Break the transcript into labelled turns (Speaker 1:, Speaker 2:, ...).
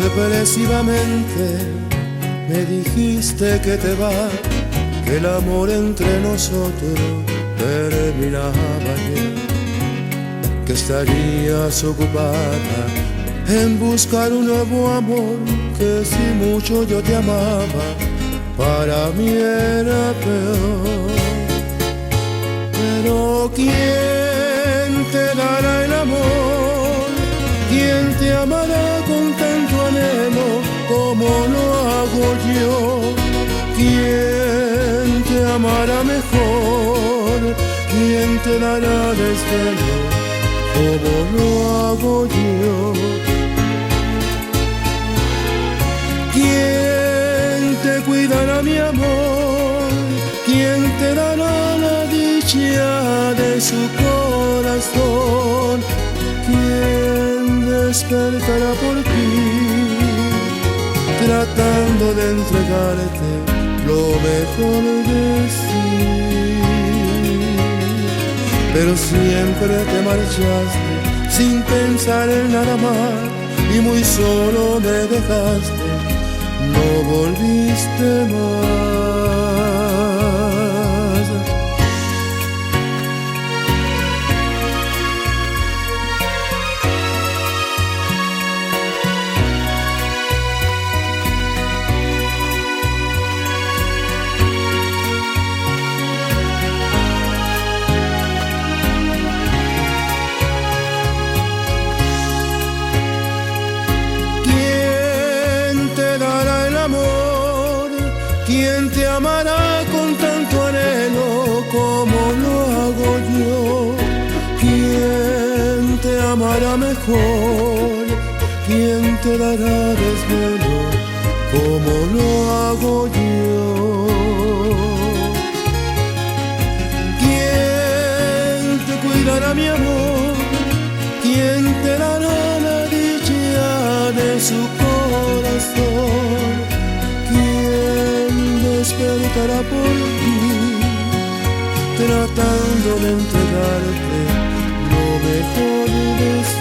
Speaker 1: Sorpresivamente me dijiste que te vas, que el amor entre nosotros terminaba ayer, que estarías ocupada en buscar un nuevo amor, que si mucho yo te amaba, para mí era peor. Pero ¿quién te dará el amor? ¿Quién te amará con tanto anhelo como lo hago yo? ¿Quién te amará mejor? ¿Quién te dará desvelo como lo hago yo? ¿Quién te cuidará, mi amor? ¿Quién te dará la dicha de su corazón? ¿Quién despertará por ti, tratando de entregarte lo mejor de sí? Pero siempre te marchaste sin pensar en nada más, y muy solo me dejaste, no volviste más. ¿Quién te amará con tanto anhelo como lo hago yo? ¿Quién te amará mejor? ¿Quién te dará desvelo como lo hago yo? ¿Quién te cuidará, mi amor? ¿Quién te dará la dicha de su corazón? Despertará por ti, tratando de entregarte lo mejor de sí.